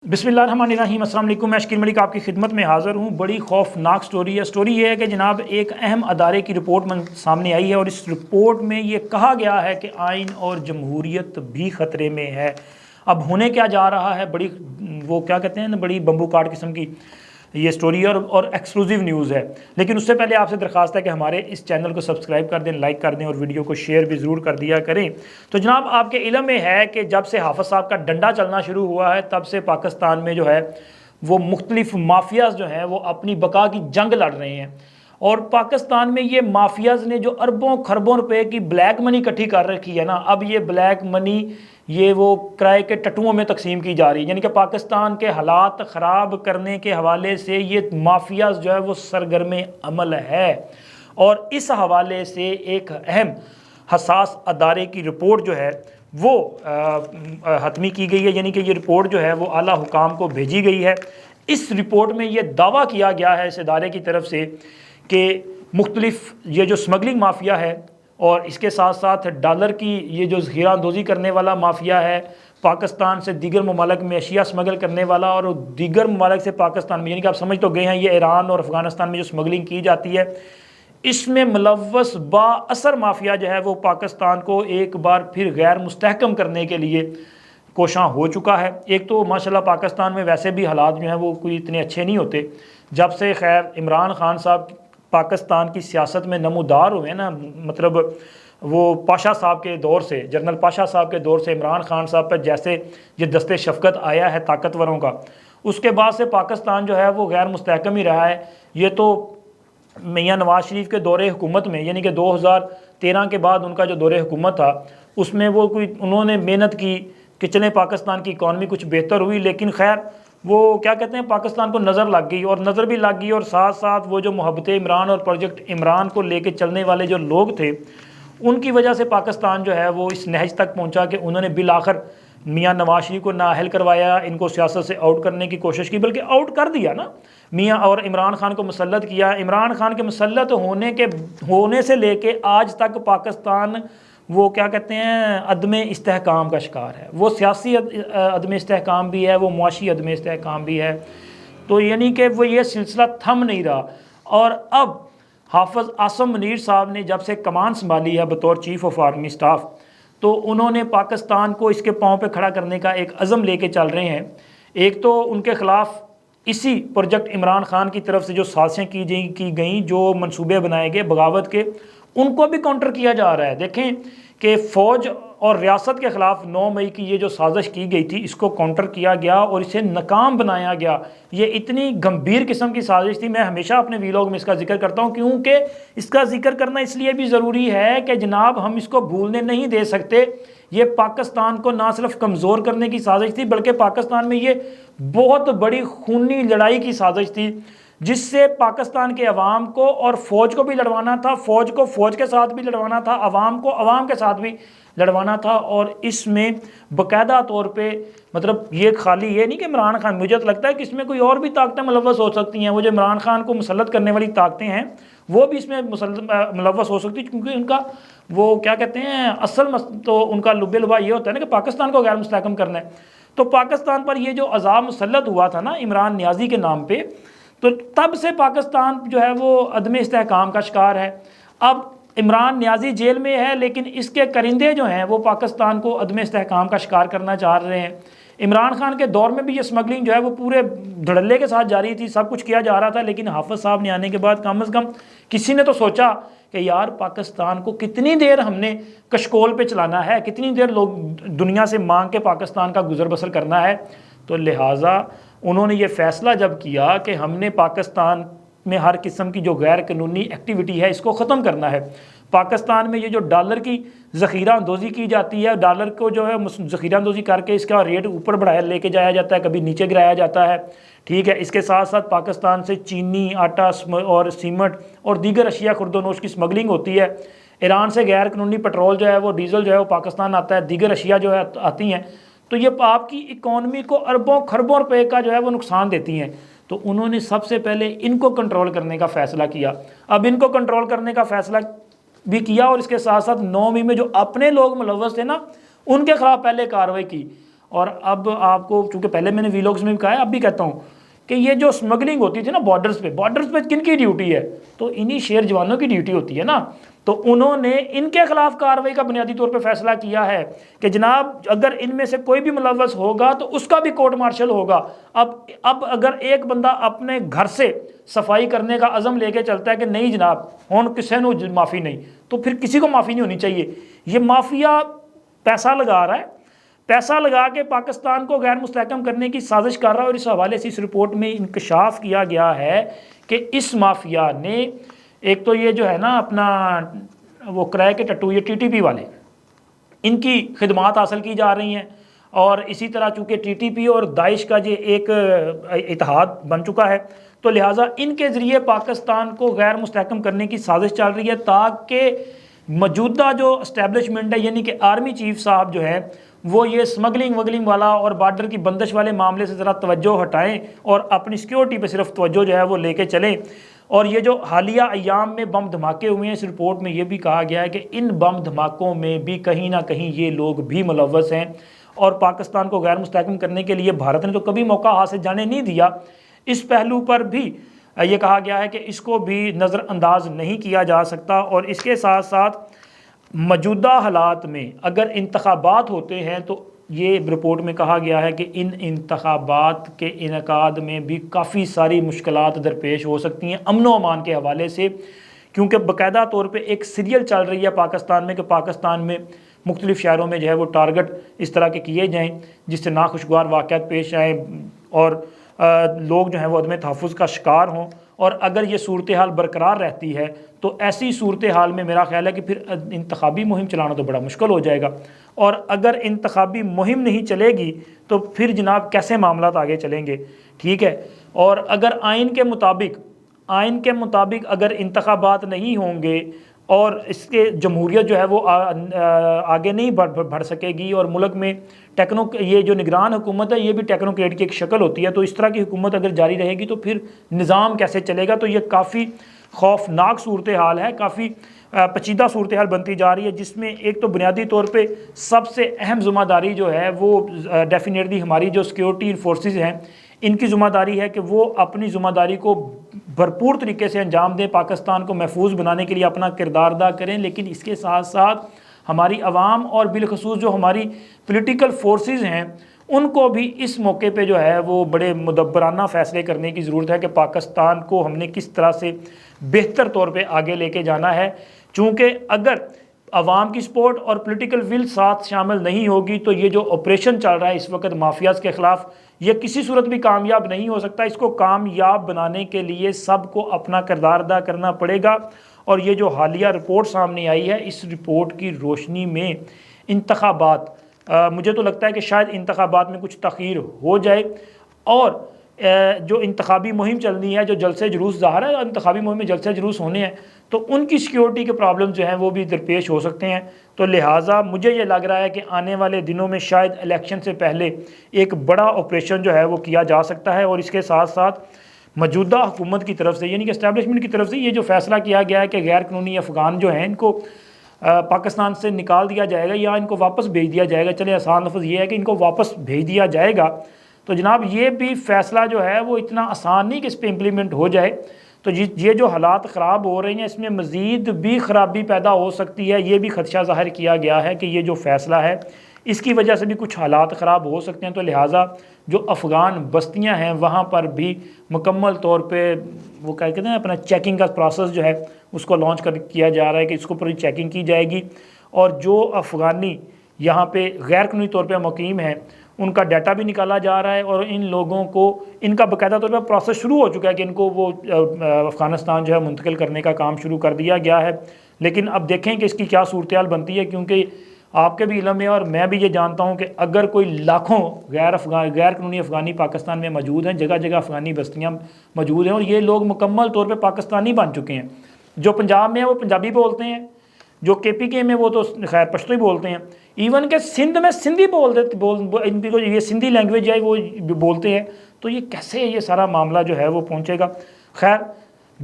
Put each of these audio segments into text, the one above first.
बिस्मिल्लाहिर्रहमानिर्रहीम। अस्सलाम वालेकुम। मैं शकील मलिक आपकी खिदमत में हाज़िर हूँ। बड़ी खौफनाक स्टोरी है। स्टोरी ये है कि जनाब एक अहम अदारे की रिपोर्ट सामने आई है और इस रिपोर्ट में ये कहा गया है कि आइन और जमहूरियत भी ख़तरे में है। अब होने क्या जा रहा है, बड़ी वो क्या कहते हैं ना, बड़ी बम्बू काट किस्म की ये स्टोरी है और एक्सक्लूसिव न्यूज़ है। लेकिन उससे पहले आपसे दरख्वास्त है कि हमारे इस चैनल को सब्सक्राइब कर दें, लाइक कर दें और वीडियो को शेयर भी ज़रूर कर दिया करें। तो जनाब आपके इल्म में है कि जब से हाफ़िज़ साहब का डंडा चलना शुरू हुआ है तब से पाकिस्तान में जो है वो मुख्तलिफ माफियाज़ जो हैं वो अपनी बका की जंग लड़ रहे हैं। और पाकिस्तान में ये माफियाज़ ने जो अरबों खरबों रुपए की ब्लैक मनी इकट्ठी कर रखी है ना, अब ये ब्लैक मनी ये वो किराए के टट्टुओं में तकसीम की जा रही है। यानी कि पाकिस्तान के हालात ख़राब करने के हवाले से ये माफियाज़ जो है वो सरगर्म अमल है। और इस हवाले से एक अहम हसास अदारे की रिपोर्ट जो है वो हतमी की गई है। यानी कि ये रिपोर्ट जो है वो आला हुकाम को भेजी गई है। इस रिपोर्ट में ये दावा किया गया है इस इदारे की तरफ से कि मुख्तलिफ ये जो स्मगलिंग माफिया है और इसके साथ साथ डॉलर की ये जो ज़ख़ीरा अंदोज़ी करने वाला माफिया है, पाकिस्तान से दीगर ममालिक में अशिया स्मगल करने वाला और दीगर ममालिक से पाकिस्तान में, यानी कि आप समझ तो गए हैं ये ईरान और अफ़गानिस्तान में जो स्मगलिंग की जाती है, इसमें मुलव्वस बाअसर माफिया जो है वो पाकिस्तान को एक बार फिर गैर मुस्तहकम करने के लिए कोशां हो चुका है। एक तो माशाल्लाह पाकिस्तान में वैसे भी हालात जो हैं वो कोई इतने अच्छे नहीं होते। जब से खैर इमरान खान साहब पाकिस्तान की सियासत में नमूदार हुए ना, मतलब वो पाशा साहब के दौर से, जनरल पाशा साहब के दौर से इमरान खान साहब पर जैसे ये दस्ते शफ़क़त आया है ताकतवरों का, उसके बाद से पाकिस्तान जो है वो गैर मुस्तहकम ही रहा है। ये तो मियाँ नवाज़ शरीफ के दौरे हुकूमत में, यानी कि 2013 के बाद उनका जो दौरे हुकूमत था उसमें वो कोई उन्होंने मेहनत की कि चलें पाकिस्तान की इकॉनमी कुछ बेहतर हुई, लेकिन खैर वो क्या कहते हैं पाकिस्तान को नज़र लग गई और नज़र भी लग गई। और साथ साथ वो जो मोहब्बत इमरान और प्रोजेक्ट इमरान को लेके चलने वाले जो लोग थे उनकी वजह से पाकिस्तान जो है वो इस नहज तक पहुंचा कि उन्होंने बिल आखिर मियाँ नवाज शरीफ को नाअहल करवाया, इनको सियासत से आउट करने की कोशिश की, बल्कि आउट कर दिया ना मियाँ, और इमरान खान को मुसल्लत किया। इमरान खान के मुसल्लत होने से लेके आज तक पाकिस्तान वो क्या कहते हैं अदम इस्तेहकाम का शिकार है। वो सियासी अदम इस्तेहकाम भी है, वो मुआशी अदम इस्तेहकाम भी है। तो यानी कि वो ये सिलसिला थम नहीं रहा। और अब हाफ़िज़ आसिम मुनीर साहब ने जब से कमान संभाली है बतौर चीफ़ ऑफ आर्मी स्टाफ, तो उन्होंने पाकिस्तान को इसके पाँव पे खड़ा करने का एक अज़म लेके चल रहे हैं। एक तो उनके ख़िलाफ़ इसी प्रोजेक्ट इमरान खान की तरफ से जो साजिशें की गई, जो मंसूबे बनाए गए बगावत के, उनको भी काउंटर किया जा रहा है। देखें कि फ़ौज और रियासत के ख़िलाफ़ 9 मई की ये जो साजिश की गई थी इसको काउंटर किया गया और इसे नाकाम बनाया गया। ये इतनी गंभीर किस्म की साजिश थी। मैं हमेशा अपने वीलॉग में इसका जिक्र करता हूँ, क्योंकि इसका जिक्र करना इसलिए भी ज़रूरी है कि जनाब हम इसको भूलने नहीं दे सकते। ये पाकिस्तान को ना सिर्फ कमज़ोर करने की साजिश थी बल्कि पाकिस्तान में ये बहुत बड़ी खूनी लड़ाई की साजिश थी जिससे पाकिस्तान के अवाम को और फ़ौज को भी लड़वाना था, फ़ौज को फ़ौज के साथ भी लड़वाना था, अवाम को अवाम के साथ भी लड़वाना था। और इसमें बाकायदा तौर पे मतलब ये खाली ये नहीं कि इमरान खान, मुझे तो लगता है कि इसमें कोई और भी ताकतें मुलव्वस हो सकती हैं। वो जो इमरान खान को मुसल्लत करने वाली ताकतें हैं वो भी इसमें मुलव्वस हो सकती है, क्योंकि उनका वो क्या कहते हैं असल तो उनका लुब्बे लुबा ये होता है ना कि पाकिस्तान को गैर मुस्तहकम करना है। तो पाकिस्तान पर ये जो अज़ाब मुसल्लत हुआ था ना इमरान नियाज़ी के नाम पे, तो तब से पाकिस्तान जो है वो अदम इस्तेहकाम का शिकार है। अब इमरान नियाज़ी जेल में है लेकिन इसके करिंदे जो हैं वो पाकिस्तान को अदम इस्तेहकाम का शिकार करना चाह रहे हैं। इमरान खान के दौर में भी ये स्मगलिंग जो है वो पूरे धड़ल्ले के साथ जारी थी, सब कुछ किया जा रहा था। लेकिन हाफ़िज़ साहब ने आने के बाद कम अज़ कम किसी ने तो सोचा कि यार पाकिस्तान को कितनी देर हमने कशकोल पे चलाना है, कितनी देर लोग दुनिया से मांग के पाकिस्तान का गुजर बसर करना है। तो लिहाजा उन्होंने ये फ़ैसला जब किया कि हमने पाकिस्तान में हर किस्म की जो गैर कानूनी एक्टिविटी है इसको ख़त्म करना है। पाकिस्तान में ये जो डॉलर की ज़ख़ीरा अंदोज़ी की जाती है, डॉलर को जो है ज़ख़ीरा अंदोज़ी करके इसका रेट ऊपर बढ़ाया लेके जाया जाता है, कभी नीचे गिराया जाता है, ठीक है। इसके साथ साथ पाकिस्तान से चीनी, आटा और सीमेंट और दीगर अशिया खुर्दोनोश की स्मगलिंग होती है। ईरान से गैर कानूनी पेट्रोल जो है वो डीज़ल जो है वो पाकिस्तान आता है, दीगर अशिया जो है आती हैं। तो ये आपकी इकॉनमी को अरबों खरबों रुपए का जो है वो नुकसान देती हैं। तो उन्होंने सबसे पहले इनको कंट्रोल करने का फ़ैसला किया। अब इनको कंट्रोल करने का फ़ैसला भी किया और इसके साथ साथ 9 मई में जो अपने लोग मुलव्वस थे ना उनके खिलाफ पहले कार्रवाई की। اور اب آپ کو چونکہ پہلے میں نے ویلاگز میں بھی کہا ہے، اب بھی کہتا ہوں کہ یہ جو اسمگلنگ ہوتی تھی نا بارڈرز پہ کن کی ڈیوٹی ہے؟ تو انہی شیر جوانوں کی ڈیوٹی ہوتی ہے نا. تو انہوں نے ان کے خلاف کارروائی کا بنیادی طور پہ فیصلہ کیا ہے کہ جناب اگر ان میں سے کوئی بھی ملوث ہوگا تو اس کا بھی کورٹ مارشل ہوگا. اب اگر ایک بندہ اپنے گھر سے صفائی کرنے کا عزم لے کے چلتا ہے کہ نہیں جناب ہون کسی نو معافی نہیں، تو پھر کسی کو معافی نہیں ہونی چاہیے. یہ مافیا پیسہ لگا رہا ہے، پیسہ لگا کے پاکستان کو غیر مستحکم کرنے کی سازش کر رہا ہے. اور اس حوالے سے اس رپورٹ میں انکشاف کیا گیا ہے کہ اس مافیا نے ایک تو یہ جو ہے نا اپنا وہ کرائے کے ٹٹو یہ TTP والے ان کی خدمات حاصل کی جا رہی ہیں. اور اسی طرح چونکہ TTP اور داعش کا جو ایک اتحاد بن چکا ہے تو لہٰذا ان کے ذریعے پاکستان کو غیر مستحکم کرنے کی سازش چل رہی ہے تاکہ موجودہ جو اسٹیبلشمنٹ ہے یعنی کہ آرمی چیف صاحب جو ہے وہ یہ اسمگلنگ وگلنگ والا اور بارڈر کی بندش والے معاملے سے ذرا توجہ ہٹائیں اور اپنی سیکیورٹی پہ صرف توجہ جو ہے وہ لے کے چلیں. اور یہ جو حالیہ ایام میں بم دھماکے ہوئے ہیں اس رپورٹ میں یہ بھی کہا گیا ہے کہ ان بم دھماکوں میں بھی کہیں نہ کہیں یہ لوگ بھی ملوث ہیں اور پاکستان کو غیر مستحکم کرنے کے لیے بھارت نے تو کبھی موقع ہاتھ سے جانے نہیں دیا. اس پہلو پر بھی یہ کہا گیا ہے کہ اس کو بھی نظر انداز نہیں کیا جا سکتا. اور اس کے ساتھ ساتھ موجودہ حالات میں اگر انتخابات ہوتے ہیں تو یہ رپورٹ میں کہا گیا ہے کہ ان انتخابات کے انعقاد میں بھی کافی ساری مشکلات درپیش ہو سکتی ہیں امن و امان کے حوالے سے، کیونکہ باقاعدہ طور پہ ایک سیریل چل رہی ہے پاکستان میں کہ پاکستان میں مختلف شہروں میں جو ہے وہ ٹارگٹ اس طرح کے کیے جائیں جس سے ناخوشگوار واقعات پیش آئیں اور لوگ جو ہیں وہ عدم تحفظ کا شکار ہوں. اور اگر یہ صورتحال برقرار رہتی ہے تو ایسی صورتحال میں میرا خیال ہے کہ پھر انتخابی مہم چلانا تو بڑا مشکل ہو جائے گا. اور اگر انتخابی مہم نہیں چلے گی تو پھر جناب کیسے معاملات آگے چلیں گے؟ ٹھیک ہے. اور اگر آئین کے مطابق اگر انتخابات نہیں ہوں گے اور اس کے جمہوریت جو ہے وہ آگے نہیں بڑھ سکے گی اور ملک میں یہ جو نگران حکومت ہے یہ بھی ٹیکنوکریٹ کی ایک شکل ہوتی ہے، تو اس طرح کی حکومت اگر جاری رہے گی تو پھر نظام کیسے چلے گا؟ تو یہ کافی خوفناک صورتحال ہے، کافی پیچیدہ صورتحال بنتی جا رہی ہے جس میں ایک تو بنیادی طور پہ سب سے اہم ذمہ داری جو ہے وہ ڈیفینیٹلی ہماری جو سیکیورٹی فورسز ہیں ان کی ذمہ داری ہے کہ وہ اپنی ذمہ داری کو بھرپور طریقے سے انجام دیں، پاکستان کو محفوظ بنانے کے لیے اپنا کردار ادا کریں. لیکن اس کے ساتھ ساتھ ہماری عوام اور بالخصوص جو ہماری پولیٹیکل فورسز ہیں ان کو بھی اس موقع پہ جو ہے وہ بڑے مدبرانہ فیصلے کرنے کی ضرورت ہے کہ پاکستان کو ہم نے کس طرح سے بہتر طور پہ آگے لے کے جانا ہے. چونکہ اگر عوام کی سپورٹ اور پولیٹیکل ول ساتھ شامل نہیں ہوگی تو یہ جو آپریشن چل رہا ہے اس وقت مافیاز کے خلاف یہ کسی صورت بھی کامیاب نہیں ہو سکتا. اس کو کامیاب بنانے کے لیے سب کو اپنا کردار ادا کرنا پڑے گا. اور یہ جو حالیہ رپورٹ سامنے آئی ہے اس رپورٹ کی روشنی میں انتخابات مجھے تو لگتا ہے کہ شاید انتخابات میں کچھ تاخیر ہو جائے اور جو انتخابی مہم چلنی ہے جو جلسے جلوس ظاہر ہے انتخابی مہم میں جلسے جلوس ہونے ہیں تو ان کی سیکیورٹی کے پرابلم جو ہیں وہ بھی درپیش ہو سکتے ہیں. تو لہٰذا مجھے یہ لگ رہا ہے کہ آنے والے دنوں میں شاید الیکشن سے پہلے ایک بڑا آپریشن جو ہے وہ کیا جا سکتا ہے. اور اس کے ساتھ ساتھ موجودہ حکومت کی طرف سے یعنی کہ اسٹیبلشمنٹ کی طرف سے یہ جو فیصلہ کیا گیا ہے کہ غیر قانونی افغان جو ہیں ان کو پاکستان سے نکال دیا جائے گا یا ان کو واپس بھیج دیا جائے گا. چلے آسان لفظ یہ ہے کہ ان کو واپس بھیج دیا جائے گا. تو جناب یہ بھی فیصلہ جو ہے وہ اتنا آسان نہیں کہ اس پہ امپلیمنٹ ہو جائے. تو یہ جو حالات خراب ہو رہے ہیں اس میں مزید بھی خرابی پیدا ہو سکتی ہے. یہ بھی خدشہ ظاہر کیا گیا ہے کہ یہ جو فیصلہ ہے اس کی وجہ سے بھی کچھ حالات خراب ہو سکتے ہیں. تو لہٰذا جو افغان بستیاں ہیں وہاں پر بھی مکمل طور پہ وہ کیا کہتے ہیں اپنا چیکنگ کا پروسیس جو ہے اس کو لانچ کیا جا رہا ہے کہ اس کو پوری چیکنگ کی جائے گی. اور جو افغانی یہاں پہ غیر قانونی طور پہ مقیم ہیں ان کا ڈیٹا بھی نکالا جا رہا ہے اور ان لوگوں کو ان کا باقاعدہ طور پہ پروسیس شروع ہو چکا ہے کہ ان کو وہ افغانستان جو ہے منتقل کرنے کا کام شروع کر دیا گیا ہے. لیکن اب دیکھیں کہ اس کی کیا صورتحال بنتی ہے کیونکہ آپ کے بھی علم ہے اور میں بھی یہ جانتا ہوں کہ اگر کوئی لاکھوں غیر قانونی افغانی پاکستان میں موجود ہیں، جگہ جگہ افغانی بستیاں موجود ہیں اور یہ لوگ مکمل طور پہ پاکستانی بن چکے ہیں. جو پنجاب میں ہیں وہ پنجابی بولتے ہیں، جو KPK میں وہ تو خیر پشتو ہی بولتے ہیں، ایون کہ سندھ میں سندھی ان کو یہ سندھی لینگویج ہے وہ بولتے ہیں. تو یہ کیسے یہ سارا معاملہ جو ہے وہ پہنچے گا؟ خیر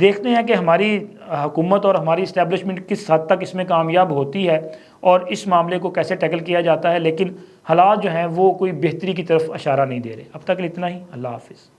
دیکھتے ہیں کہ ہماری حکومت اور ہماری اسٹیبلشمنٹ کس حد تک اس میں کامیاب ہوتی ہے اور اس معاملے کو کیسے ٹیکل کیا جاتا ہے، لیکن حالات جو ہیں وہ کوئی بہتری کی طرف اشارہ نہیں دے رہے۔ اب تک اتنا ہی، اللہ حافظ۔